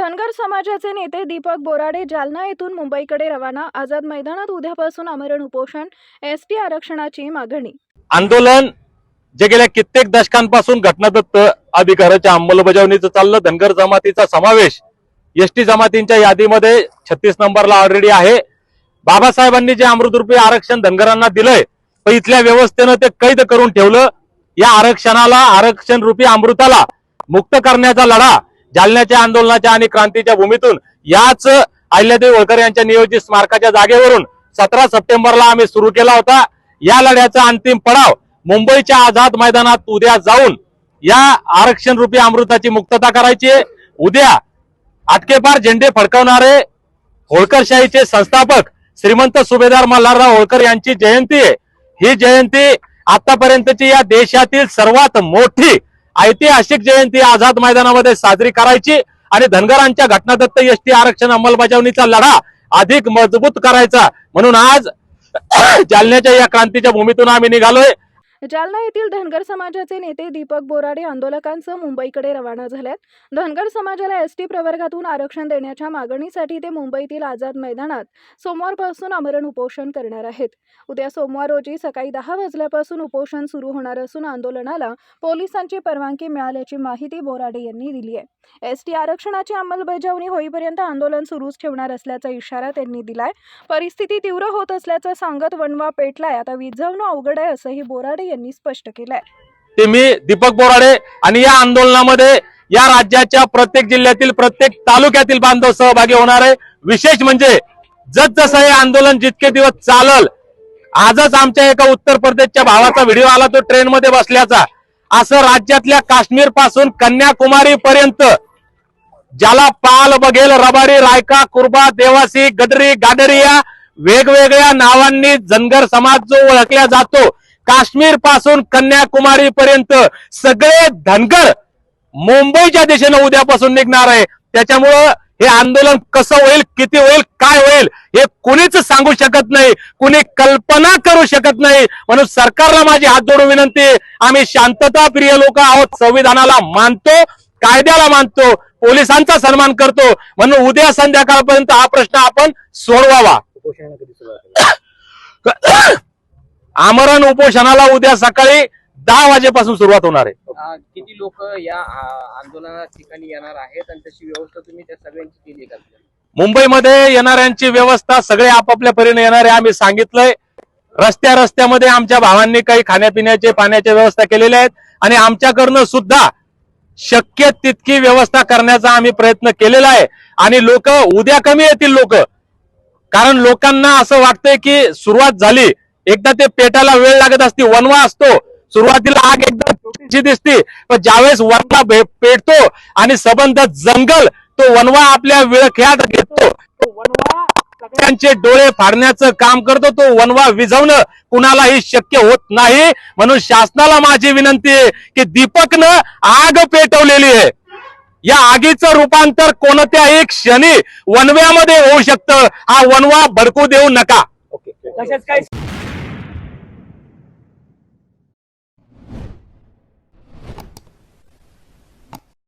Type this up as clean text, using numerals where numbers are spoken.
धनगर समाजाचे नेते दीपक बोराडे जालना येथून मुंबईकडे रवाना। आझाद मैदानात उद्यापासून आमरण उपोषण, एसटी आरक्षणाची मागणी। आंदोलन जे गेल्या कित्येक दशकांपासून घटनादत्त अधिकाराच्या अंमलबजावणीचं चाललं। धनगर जमातीचा समावेश एसटी जमातींच्या यादीमध्ये 36 नंबरला ऑलरेडी आहे। बाबासाहेबांनी जे अमृतरूपी आरक्षण धनगरांना दिलंय, पण इथल्या व्यवस्थेनं ते कैद करून ठेवलं। या आरक्षणाला, आरक्षण रूपी अमृताला मुक्त करण्याचा लढा जालन्याच्या आंदोलनाच्या आणि क्रांतीच्या भूमीतून याच अहिल्यादेवी होळकर यांच्या नियोजित स्मारकाच्या जागेवरून 17 सप्टेंबरला आम्ही सुरू केला होता। या लढ्याचा अंतिम पडाव मुंबईच्या आझाद मैदानात उद्या जाऊन या आरक्षण रूपी अमृताची मुक्तता करायची। उद्या अटकेपार झेंडे फडकवणारे होळकरशाहीचे संस्थापक श्रीमंत सुभेदार मल्हारराव होळकर यांची जयंती आहे। ही जयंती आतापर्यंतची या देशातील सर्वात मोठी ऐतिहासिक जयंती आझाद मैदानामध्ये साजरी करायची आणि धनगरांच्या घटनादत्त एसटी आरक्षण अंमलबजावणीचा लढा अधिक मजबूत करायचा म्हणून आज जालन्याच्या या क्रांतीच्या भूमीतून आम्ही निघालोय। जालना येथील धनगर समाजाचे नेते दीपक बोराडे आंदोलकांसह मुंबईकडे रवाना झालेत। धनगर समाजाला एसटी प्रवर्गातून आरक्षण देण्याच्या मागणीसाठी ते मुंबईतील आझाद मैदानात सोमवारपासून आमरण उपोषण करणार आहेत। उद्या सोमवार रोजी सकाळी 10 वाजल्यापासून उपोषण सुरू होणार असून आंदोलनाला पोलिसांची परवानगी मिळाल्याची माहिती बोराडे यांनी दिली आहे। एसटी आरक्षणाची अंमलबजावणी होईपर्यंत आंदोलन सुरूच ठेवणार असल्याचा इशारा त्यांनी दिलाय। परिस्थिती तीव्र होत असल्याचं सांगत वणवा पेटलाय, आता विझवणं अवघड आहे असंही बोराडे यांनी स्पष्ट केलंय। ते मी दीपक बोराडे आणि या आंदोलनामध्ये या राज्याच्या प्रत्येक जिल्ह्यातील प्रत्येक तालुक्यातील बांधव सहभागी होणार आहे। विशेष म्हणजे जसजसं हे आंदोलन जितके दिवस चालल, आजच आमच्या एका उत्तर प्रदेशच्या भावाचा व्हिडिओ आला तो ट्रेन मध्ये बसल्याचा, असं राज्यातल्या काश्मीर पासून कन्याकुमारी पर्यंत ज्याला पाल बघेल रबारी, रायका, कुर्बा, देवासी, गडरी, गाडरिया वेगवेगळ्या नावांनी धनगर समाज जो ओळखला जातो, काश्मीर पासून कन्याकुमारी पर्यंत सगळे धनगर मुंबईच्या दिशेने उद्यापासून निघणार आहे। त्याच्यामुळं हे आंदोलन कसं होईल, किती होईल, काय होईल हे कुणीच सांगू शकत नाही, कुणी कल्पना करू शकत नाही। म्हणून सरकारला माझी हात जोडून विनंती, आम्ही शांतता प्रिय लोक आहोत, संविधानाला मानतो, कायद्याला मानतो, पोलिसांचा सन्मान करतो, म्हणून उद्या संध्याकाळपर्यंत हा प्रश्न आपण सोडवावा। आमरण उपोषणाला उद्या सकाळी 10 वाजेपासून सुरुवात होणार आहे। किती लोक या आंदोलना ठिकाणी येणार आहेत आणि त्याची व्यवस्था तुम्ही त्या सगळ्यांची केली का? मुंबईमध्ये येणाऱ्यांची व्यवस्था सगळे आपापल्या परीने येणारे आम्ही सांगितलंय। रस्त्यामध्ये आमच्या भावांनी काही खाण्यापिण्याचे, पाण्याच्या व्यवस्था केलेल्या आहेत आणि आमच्याकडनं सुद्धा शक्य तितकी व्यवस्था करण्याचा आम्ही प्रयत्न केलेला आहे। आणि लोक उद्या कमी येतील लोक, कारण लोकांना असं वाटतंय की सुरुवात झाली, एकदा ते पेटायला वेळ लागत असते। वनवा असतो, सुरुवातीला आग एकदम छोटीशी दिसते, पण ज्यावेळेस वनवा पेटतो आणि सबंध जंगल तो वनवा आपल्या विळख्यात घेतो, तो वनवा सगळ्यांचे डोळे फाडण्याचं काम करतो, तो वनवा विझवणं कुणालाही शक्य होत नाही। म्हणून शासनाला माझी विनंती आहे की दीपकनं आग पेटवलेली आहे, या आगीचं रूपांतर कोणत्याही क्षणी वनव्यामध्ये होऊ शकतं, हा वनवा भडकू देऊ नका। तसेच काही